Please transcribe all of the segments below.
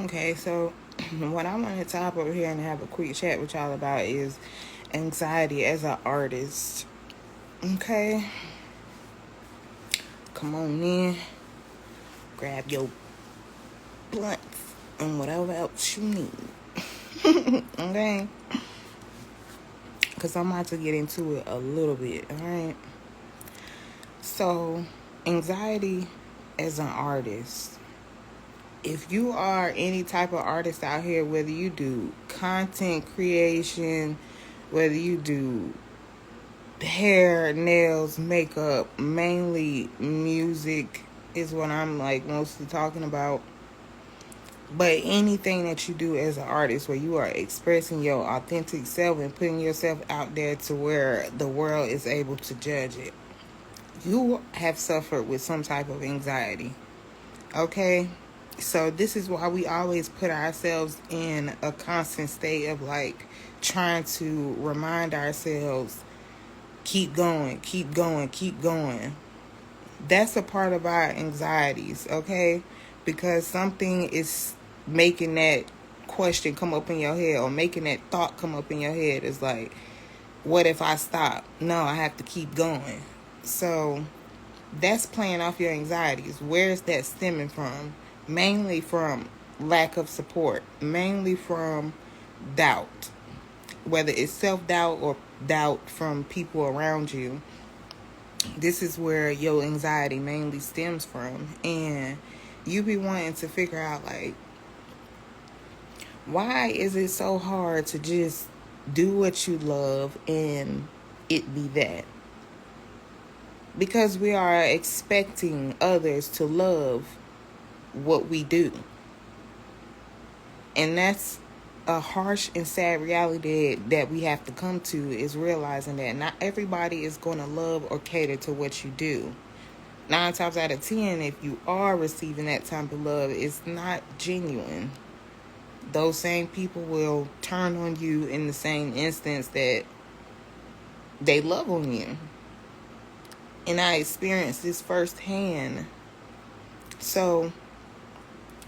Okay, so what I want to top over here and have a quick chat with y'all about is anxiety as an artist. Okay, come on in, grab your blunts and whatever else you need. Okay, because I'm about to get into it a little bit. All right, so anxiety as an artist. If you are any type of artist out here, whether you do content creation, whether you do hair, nails, makeup, mainly music is what I'm like mostly talking about. But anything that you do as an artist where you are expressing your authentic self and putting yourself out there to where the world is able to judge it, you have suffered with some type of anxiety. Okay? So this is why we always put ourselves in a constant state of like trying to remind ourselves, keep going, keep going, keep going. That's a part of our anxieties, okay? Because something is making that question come up in your head, or making that thought come up in your head is like, what if I stop? No, I have to keep going. So that's playing off your anxieties. Where is that stemming from? Mainly from lack of support, mainly from doubt, whether it's self-doubt or doubt from people around you. This is where your anxiety mainly stems from. And you be wanting to figure out, like, why is it so hard to just do what you love and it be that? Because we are expecting others to love what we do. And that's a harsh and sad reality that we have to come to, is realizing that not everybody is going to love or cater to what you do. 9 times out of 10, if you are receiving that type of love, it's not genuine. Those same people will turn on you in the same instance that they love on you. And I experienced this firsthand. So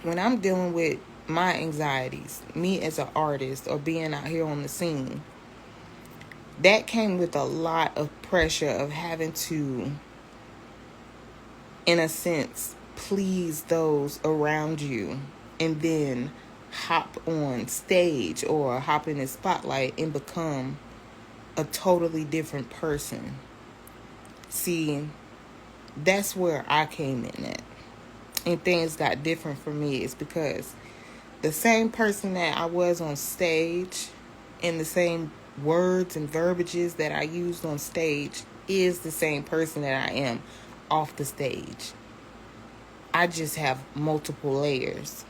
when I'm dealing with my anxieties, me as an artist or being out here on the scene, that came with a lot of pressure of having to, in a sense, please those around you, and then hop on stage or hop in the spotlight and become a totally different person. See, that's where I came in at. And things got different for me. It's because the same person that I was on stage and the same words and verbiages that I used on stage is the same person that I am off the stage. I just have multiple layers.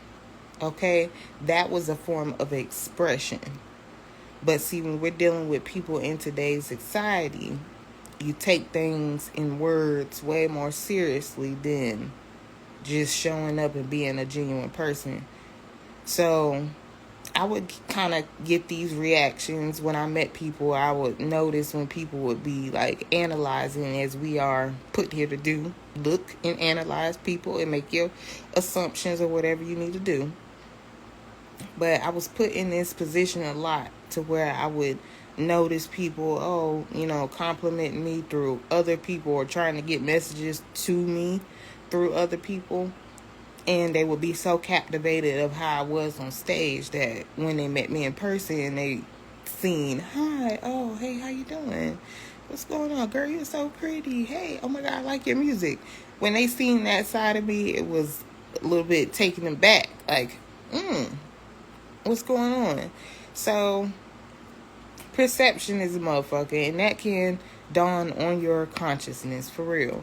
Okay? That was a form of expression. But see, when we're dealing with people in today's society, you take things in words way more seriously than just showing up and being a genuine person. So I would kind of get these reactions when I met people. I would notice when people would be like analyzing, as we are put here to do, look and analyze people and make your assumptions or whatever you need to do. But I was put in this position a lot to where I would notice people, complimenting me through other people or trying to get messages to me through other people. And they would be so captivated of how I was on stage that when they met me in person, they seen, hi, oh, hey, how you doing? What's going on? Girl, you're so pretty. Hey, oh my God, I like your music. When they seen that side of me, it was a little bit taken aback. Like, what's going on? So, perception is a motherfucker, and that can dawn on your consciousness, for real.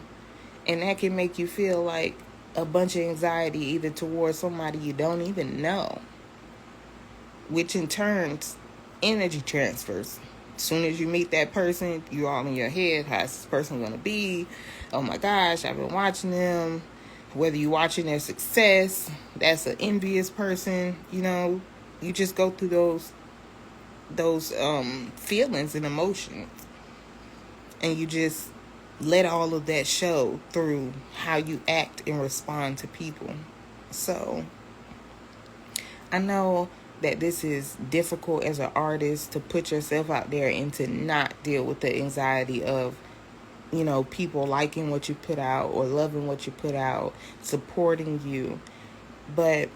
And that can make you feel like a bunch of anxiety either towards somebody you don't even know, which in turn energy transfers. As soon as you meet that person, you're all in your head. How's this person going to be? Oh my gosh, I've been watching them. Whether you're watching their success, that's an envious person. You just go through those feelings and emotions, and you just let all of that show through how you act and respond to people. So I know that this is difficult as an artist to put yourself out there and to not deal with the anxiety of, people liking what you put out or loving what you put out, supporting you. But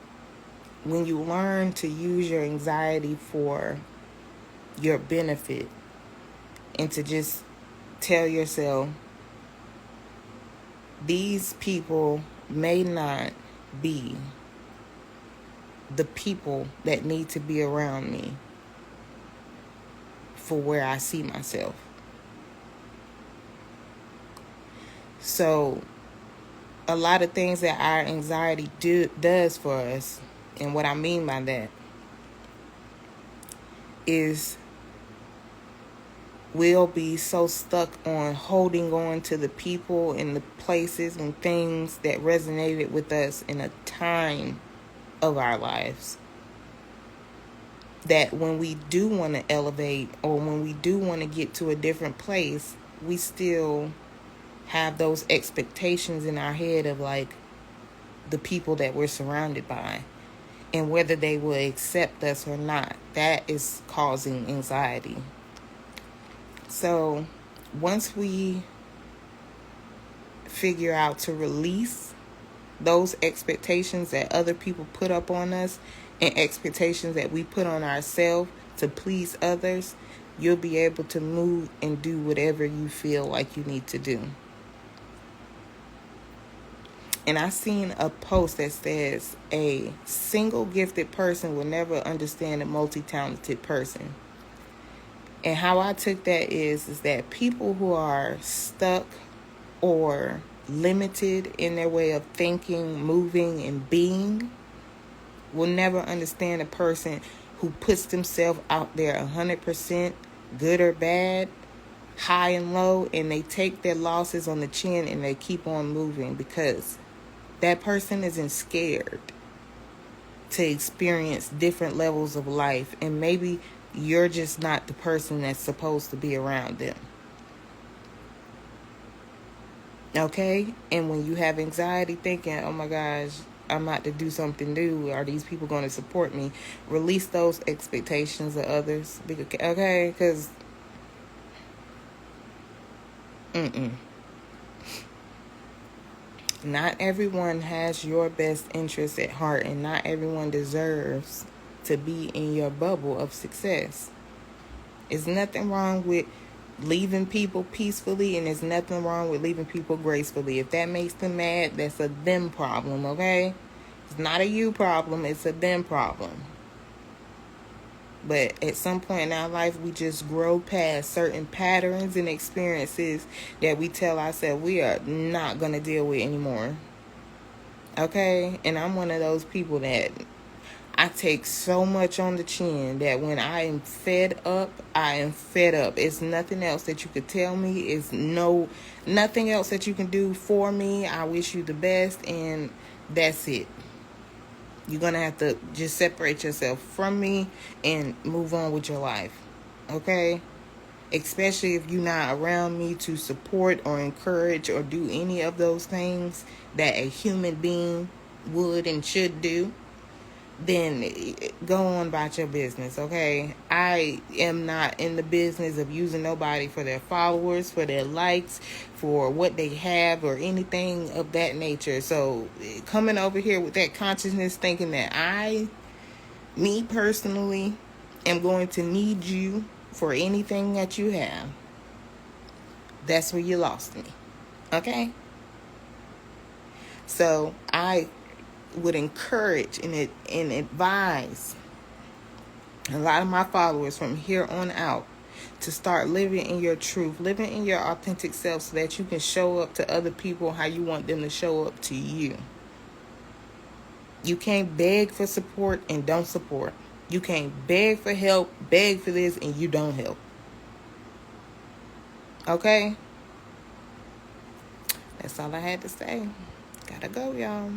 when you learn to use your anxiety for your benefit and to just tell yourself, these people may not be the people that need to be around me for where I see myself. So a lot of things that our anxiety does for us, and what I mean by that is we'll be so stuck on holding on to the people and the places and things that resonated with us in a time of our lives, that when we do want to elevate or when we do want to get to a different place, we still have those expectations in our head of like the people that we're surrounded by and whether they will accept us or not. That is causing anxiety. So once we figure out to release those expectations that other people put up on us and expectations that we put on ourselves to please others, you'll be able to move and do whatever you feel like you need to do. And I seen a post that says a single gifted person will never understand a multi-talented person. And how I took that is that people who are stuck or limited in their way of thinking, moving, and being will never understand a person who puts themselves out there 100%, good or bad, high and low, and they take their losses on the chin and they keep on moving, because that person isn't scared to experience different levels of life, and maybe you're just not the person that's supposed to be around them. Okay? And when you have anxiety thinking, oh my gosh, I'm about to do something new, are these people going to support me? Release those expectations of others. Okay? Because not everyone has your best interest at heart, and not everyone deserves to be in your bubble of success. There's nothing wrong with leaving people peacefully, and there's nothing wrong with leaving people gracefully. If that makes them mad, that's a them problem, okay? It's not a you problem, it's a them problem. But at some point in our life, we just grow past certain patterns and experiences that we tell ourselves we are not going to deal with anymore. Okay? And I'm one of those people that I take so much on the chin that when I am fed up, I am fed up. It's nothing else that you could tell me. It's nothing else that you can do for me. I wish you the best, and that's it. You're going to have to just separate yourself from me and move on with your life. Okay? Especially if you're not around me to support or encourage or do any of those things that a human being would and should do, then go on about your business, okay? I am not in the business of using nobody for their followers, for their likes, for what they have, or anything of that nature. So coming over here with that consciousness thinking that me personally, am going to need you for anything that you have, that's where you lost me, okay? So I would encourage and advise a lot of my followers from here on out to start living in your truth, living in your authentic self, so that you can show up to other people how you want them to show up to you. You can't beg for support and don't support. You can't beg for help, beg for this, and you don't help. Okay? That's all I had to say. Gotta go, y'all.